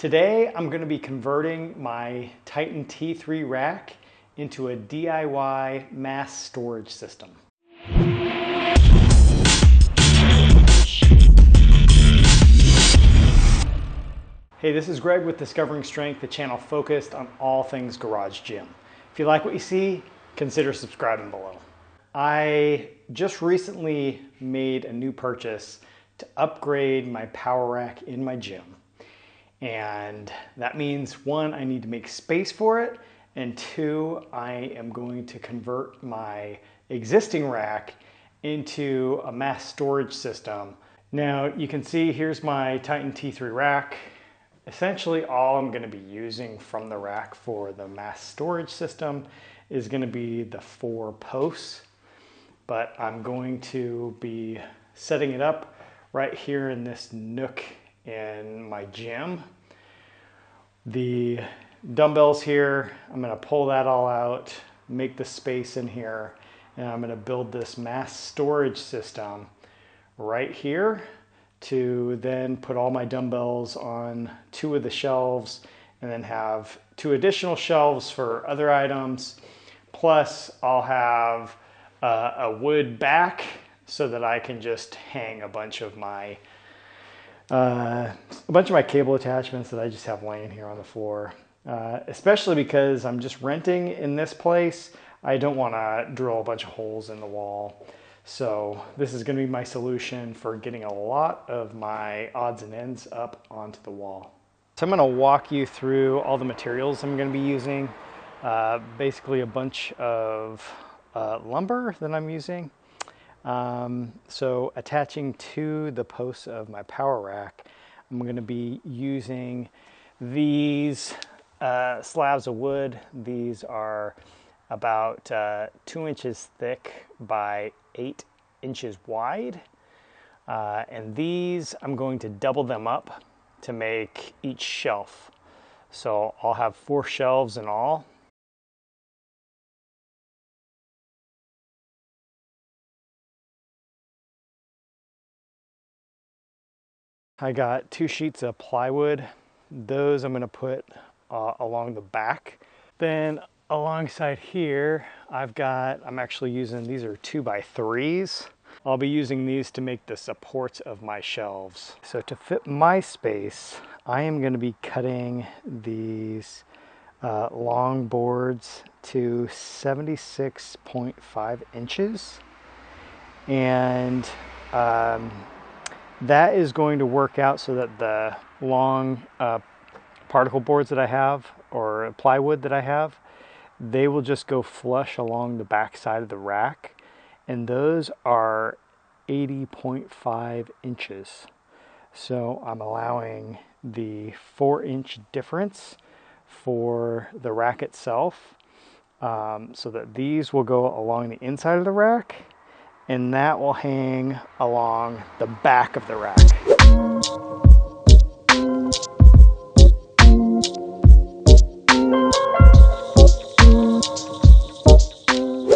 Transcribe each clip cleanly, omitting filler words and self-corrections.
Today I'm going to be converting my Titan T3 rack into a DIY mass storage system. Hey, this is Greg with Discovering Strength, the channel focused on all things garage gym. If you like what you see, consider subscribing below. I just recently made a new purchase to upgrade my power rack in my gym. And that means one, I need to make space for it, and two, I am going to convert my existing rack into a mass storage system. Now you can see here's my Titan T3 rack. Essentially all I'm going to be using from the rack for the mass storage system is going to be the 4 posts, but I'm going to be setting it up right here in this nook in my gym. The dumbbells here, I'm going to pull that all out, make the space in here, and I'm going to build this mass storage system right here to then put all my dumbbells on 2 of the shelves and then have 2 additional shelves for other items. Plus I'll have a wood back so that I can just hang a bunch of my cable attachments that I just have laying here on the floor. Especially because I'm just renting in this place, I don't want to drill a bunch of holes in the wall. So this is going to be my solution for getting a lot of my odds and ends up onto the wall. So I'm going to walk you through all the materials I'm going to be using. Basically a bunch of lumber that I'm using. So attaching to the posts of my power rack, I'm going to be using these slabs of wood. These are about 2 inches thick by 8 inches wide. And these, I'm going to double them up to make each shelf. So I'll have 4 shelves in all. I got 2 sheets of plywood. Those I'm going to put along the back. Then alongside here, I'm actually using, these are 2x3s. I'll be using these to make the supports of my shelves. So to fit my space, I am going to be cutting these long boards to 76.5 inches. And that is going to work out so that the long particle boards that I have, or plywood that I have, they will just go flush along the back side of the rack. And those are 80.5 inches. So I'm allowing the 4-inch difference for the rack itself, so that these will go along the inside of the rack, and that will hang along the back of the rack.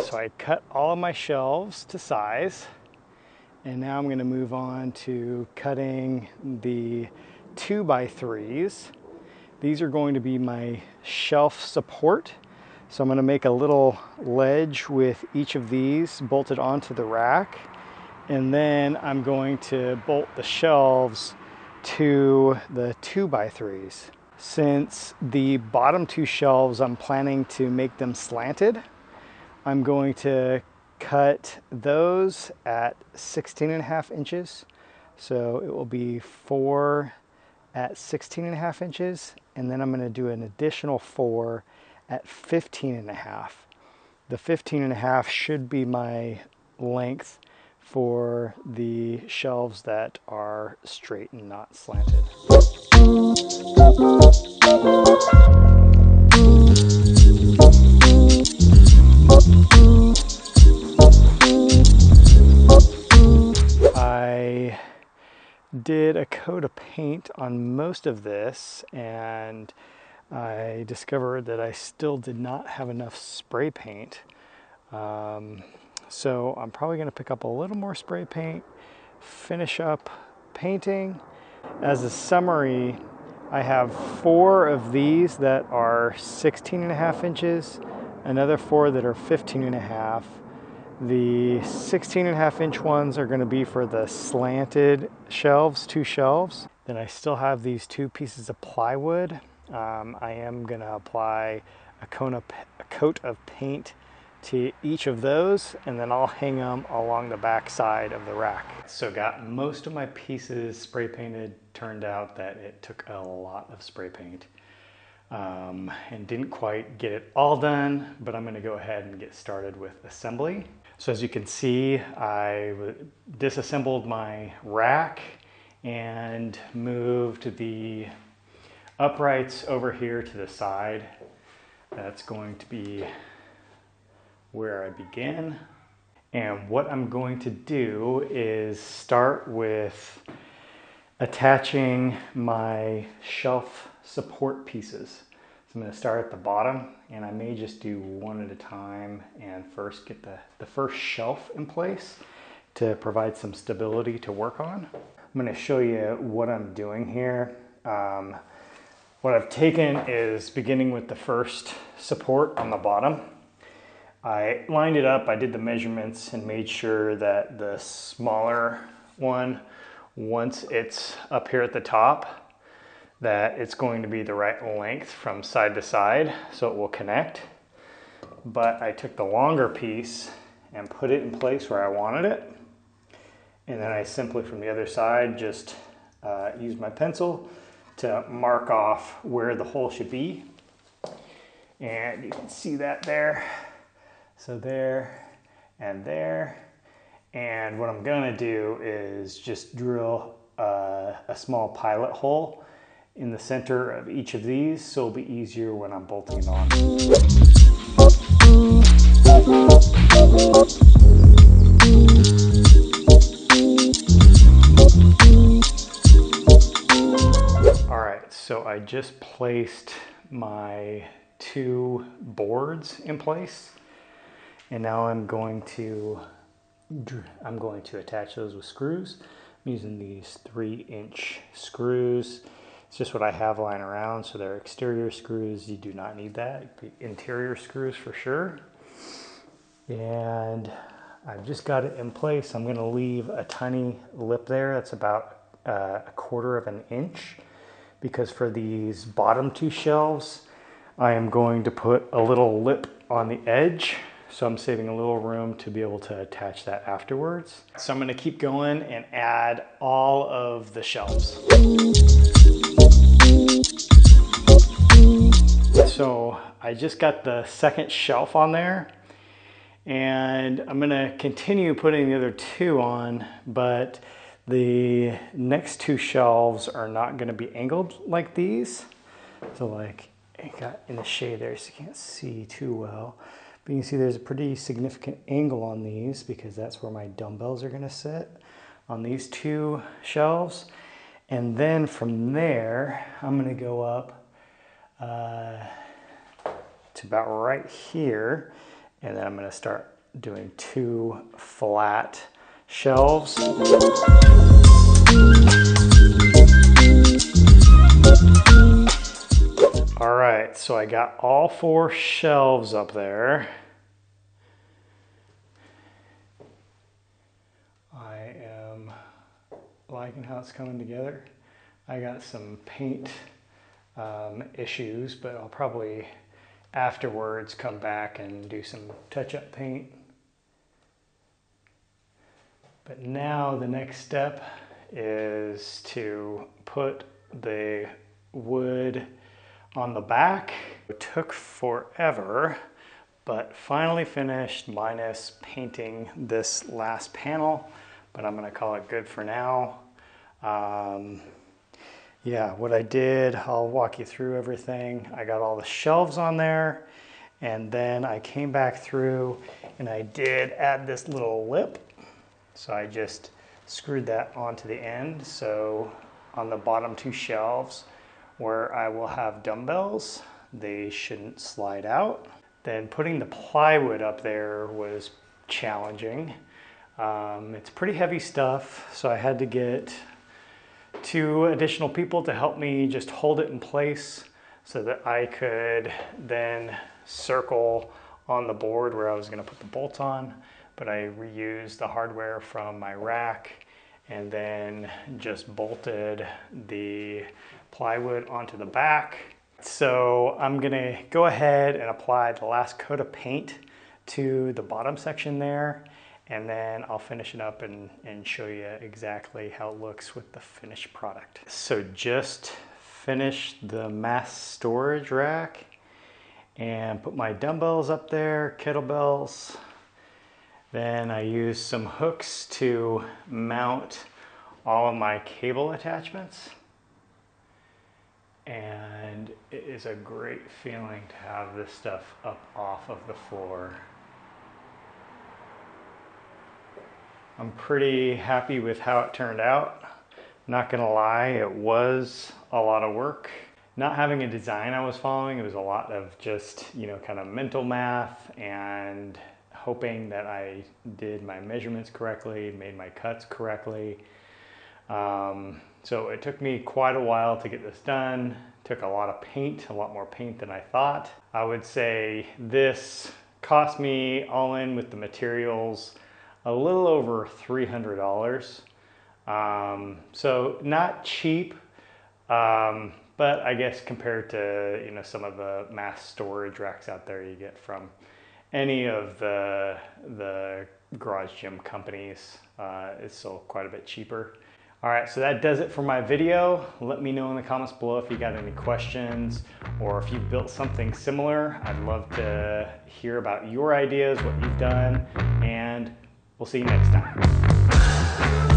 So I cut all of my shelves to size, and now I'm going to move on to cutting the 2x3s. These are going to be my shelf support. So I'm going to make a little ledge with each of these bolted onto the rack, and then I'm going to bolt the shelves to the 2x3s. Since the bottom 2 shelves I'm planning to make them slanted, I'm going to cut those at 16.5 inches. So it will be 4 at 16.5 inches, and then I'm going to do an additional 4 at 15.5. The 15.5 should be my length for the shelves that are straight and not slanted. I did a coat of paint on most of this, and I discovered that I still did not have enough spray paint. So I'm probably going to pick up a little more spray paint, finish up painting. As a summary, I have 4 of these that are 16.5 inches, another 4 that are 15.5. The 16.5 inch ones are going to be for the slanted shelves, 2 shelves. Then I still have these 2 pieces of plywood. I am going to apply a coat of paint to each of those, and then I'll hang them along the back side of the rack. So got most of my pieces spray painted. Turned out that it took a lot of spray paint and didn't quite get it all done, but I'm going to go ahead and get started with assembly. So as you can see, I disassembled my rack and moved the uprights over here to the side. That's going to be where I begin. And what I'm going to do is start with attaching my shelf support pieces. So I'm going to start at the bottom, and I may just do one at a time and first get the first shelf in place to provide some stability to work on. I'm going to show you what I'm doing here. What I've taken is beginning with the first support on the bottom. I lined it up, I did the measurements and made sure that the smaller one, once it's up here at the top, that it's going to be the right length from side to side so it will connect. But I took the longer piece and put it in place where I wanted it. And then I simply from the other side just used my pencil to mark off where the hole should be. And you can see that there. So there and there. And what I'm gonna do is just drill a small pilot hole in the center of each of these so it'll be easier when I'm bolting it on. All right, so I just placed my 2 boards in place. And now I'm going to attach those with screws. I'm using these 3-inch screws. It's just what I have lying around, so they're exterior screws. You do not need that. Interior screws for sure. And I've just got it in place. I'm going to leave a tiny lip there. That's about a 1/4 of an inch, because for these bottom 2 shelves, I am going to put a little lip on the edge. So I'm saving a little room to be able to attach that afterwards. So I'm going to keep going and add all of the shelves. So I just got the second shelf on there, and I'm going to continue putting the other 2 on, but the next 2 shelves are not going to be angled like these. So like it got in the shade there so you can't see too well. But you can see there's a pretty significant angle on these because that's where my dumbbells are going to sit, on these 2 shelves. And then from there, I'm going to go up to about right here. And then I'm going to start doing 2 flat shelves. All right, so I got all 4 shelves up there. I am liking how it's coming together. I got some paint issues, but I'll probably afterwards come back and do some touch-up paint. But now the next step is to put the wood on the back. It took forever, but finally finished, minus painting this last panel, but I'm gonna call it good for now. Yeah, what I did, I'll walk you through everything. I got all the shelves on there, and then I came back through and I did add this little lip. So I just screwed that onto the end. So on the bottom 2 shelves, where I will have dumbbells, they shouldn't slide out. Then putting the plywood up there was challenging. It's pretty heavy stuff, so I had to get 2 additional people to help me just hold it in place so that I could then circle on the board where I was going to put the bolts on, but I reused the hardware from my rack and then just bolted the plywood onto the back. So I'm gonna go ahead and apply the last coat of paint to the bottom section there, and then I'll finish it up and show you exactly how it looks with the finished product. So just finished the mass storage rack and put my dumbbells up there, kettlebells. Then I used some hooks to mount all of my cable attachments. And it is a great feeling to have this stuff up off of the floor. I'm pretty happy with how it turned out. Not gonna lie, it was a lot of work. Not having a design I was following, it was a lot of just, kind of mental math and hoping that I did my measurements correctly, made my cuts correctly. So it took me quite a while to get this done. Took a lot of paint, a lot more paint than I thought. I would say this cost me, all in with the materials, a little over $300. So not cheap, but I guess compared to some of the mass storage racks out there you get from any of the garage gym companies, it's still quite a bit cheaper. All right, so that does it for my video. Let me know in the comments below if you got any questions or if you built something similar. I'd love to hear about your ideas, what you've done, and we'll see you next time.